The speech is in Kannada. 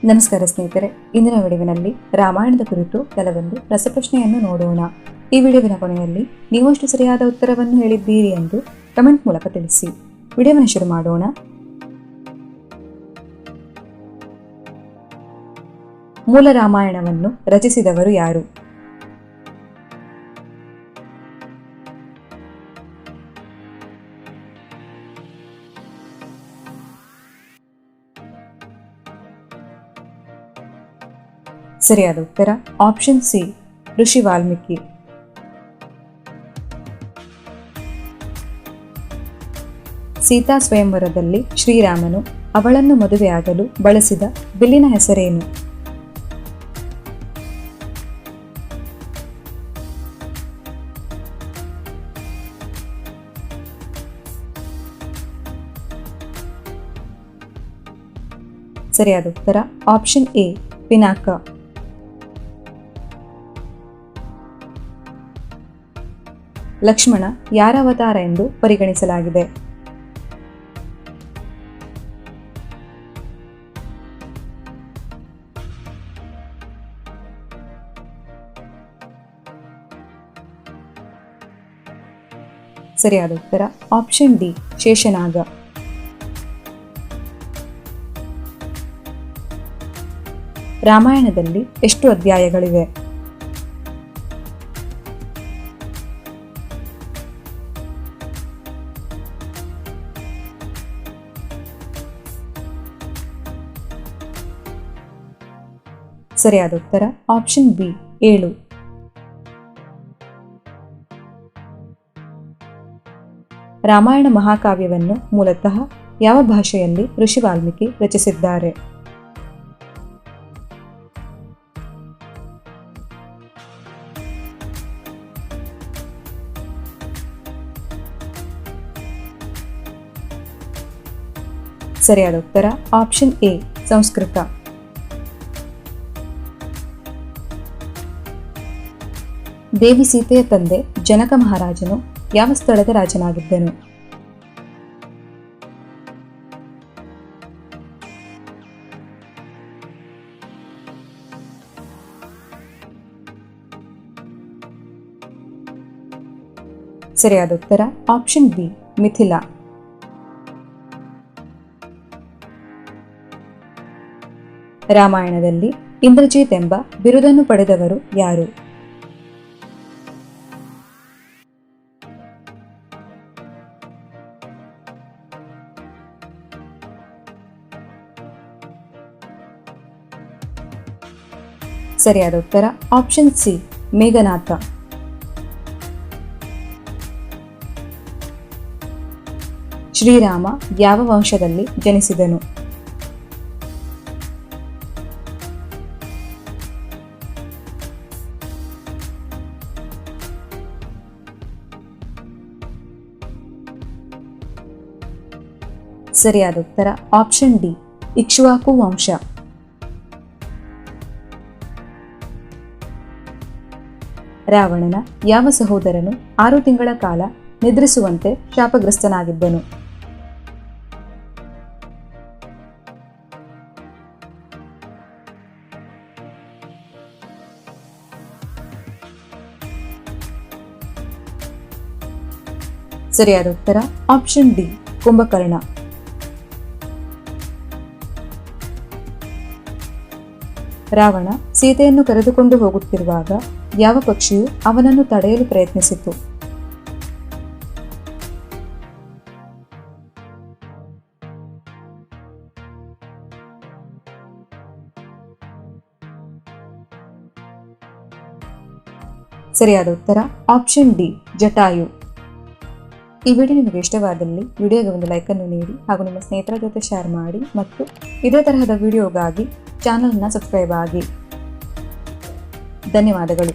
ನಮಸ್ಕಾರ ಸ್ನೇಹಿತರೆ, ಇಂದಿನ ವಿಡಿಯೋವಿನಲ್ಲಿ ರಾಮಾಯಣದ ಕುರಿತು ಕೆಲವೊಂದು ರಸಪ್ರಶ್ನೆಯನ್ನು ನೋಡೋಣ. ಈ ವಿಡಿಯೋವಿನ ಕೊನೆಯಲ್ಲಿ ನೀವು ಅಷ್ಟು ಸರಿಯಾದ ಉತ್ತರವನ್ನು ಹೇಳಿದ್ದೀರಿ ಎಂದು ಕಮೆಂಟ್ ಮೂಲಕ ತಿಳಿಸಿ. ವಿಡಿಯೋವನ್ನು ಶುರು ಮಾಡೋಣ. ಮೂಲ ರಾಮಾಯಣವನ್ನು ರಚಿಸಿದವರು ಯಾರು? ಸರಿಯಾದ ಉತ್ತರ ಆಪ್ಷನ್ ಸಿ, ಋಷಿ ವಾಲ್ಮೀಕಿ. ಸೀತಾ ಸ್ವಯಂವರದಲ್ಲಿ ಶ್ರೀರಾಮನು ಅವಳನ್ನು ಮದುವೆಯಾಗಲು ಬಳಸಿದ ಬಿಲ್ಲಿನ ಹೆಸರೇನು? ಸರಿಯಾದ ಉತ್ತರ ಆಪ್ಷನ್ ಎ, ಪಿನಾಕ. ಲಕ್ಷ್ಮಣ ಯಾರ ಅವತಾರ ಎಂದು ಪರಿಗಣಿಸಲಾಗಿದೆ? ಸರಿಯಾದ ಉತ್ತರ ಆಪ್ಷನ್ ಡಿ, ಶೇಷನಾಗ. ರಾಮಾಯಣದಲ್ಲಿ ಎಷ್ಟು ಅಧ್ಯಾಯಗಳಿವೆ? ಸರಿಯಾದ ಉತ್ತರ ಆಪ್ಷನ್ ಬಿ, 7. ರಾಮಾಯಣ ಮಹಾಕಾವ್ಯವನ್ನು ಮೂಲತಃ ಯಾವ ಭಾಷೆಯಲ್ಲಿ ಋಷಿ ವಾಲ್ಮೀಕಿ ರಚಿಸಿದ್ದಾರೆ? ಸರಿಯಾದ ಉತ್ತರ ಆಪ್ಷನ್ ಎ, ಸಂಸ್ಕೃತ. ದೇವಿ ಸೀತೆಯ ತಂದೆ ಜನಕ ಮಹಾರಾಜನು ಯಾವ ಸ್ಥಳದ ರಾಜನಾಗಿದ್ದನು? ಸರಿಯಾದ ಉತ್ತರ ಆಪ್ಷನ್ ಬಿ, ಮಿಥಿಲಾ. ರಾಮಾಯಣದಲ್ಲಿ ಇಂದ್ರಜಿತ್ ಎಂಬ ಬಿರುದನ್ನು ಪಡೆದವರು ಯಾರು? ಸರಿಯಾದ ಉತ್ತರ ಆಪ್ಷನ್ ಸಿ, ಮೇಘನಾಥ. ಶ್ರೀರಾಮ ಯಾವ ವಂಶದಲ್ಲಿ ಜನಿಸಿದನು? ಸರಿಯಾದ ಉತ್ತರ ಆಪ್ಷನ್ ಡಿ, ಇಕ್ಷ್ವಾಕು ವಂಶ. ರಾವಣನ ಯಾವ ಸಹೋದರನು 6 ತಿಂಗಳ ಕಾಲ ನಿದ್ರಿಸುವಂತೆ ಶಾಪಗ್ರಸ್ತನಾಗಿದ್ದನು? ಸರಿಯಾದ ಉತ್ತರ ಆಪ್ಷನ್ ಡಿ, ಕುಂಭಕರ್ಣ. ರಾವಣ ಸೀತೆಯನ್ನು ಕರೆದುಕೊಂಡು ಹೋಗುತ್ತಿರುವಾಗ ಯಾವ ಪಕ್ಷಿಯು ಅವನನ್ನು ತಡೆಯಲು ಪ್ರಯತ್ನಿಸಿತು? ಸರಿಯಾದ ಉತ್ತರ ಆಪ್ಷನ್ ಡಿ, ಜಟಾಯು. ಈ ವಿಡಿಯೋ ನಿಮಗೆ ಇಷ್ಟವಾದಲ್ಲಿ ವಿಡಿಯೋಗೆ ಒಂದು ಲೈಕ್ ಅನ್ನು ನೀಡಿ ಹಾಗೂ ನಿಮ್ಮ ಸ್ನೇಹಿತರ ಜೊತೆ ಶೇರ್ ಮಾಡಿ ಮತ್ತು ಇದೇ ತರಹದ ವಿಡಿಯೋಗಾಗಿ ಚಾನಲ್ನ ಸಬ್ಸ್ಕ್ರೈಬ್ ಆಗಿ. ಧನ್ಯವಾದಗಳು.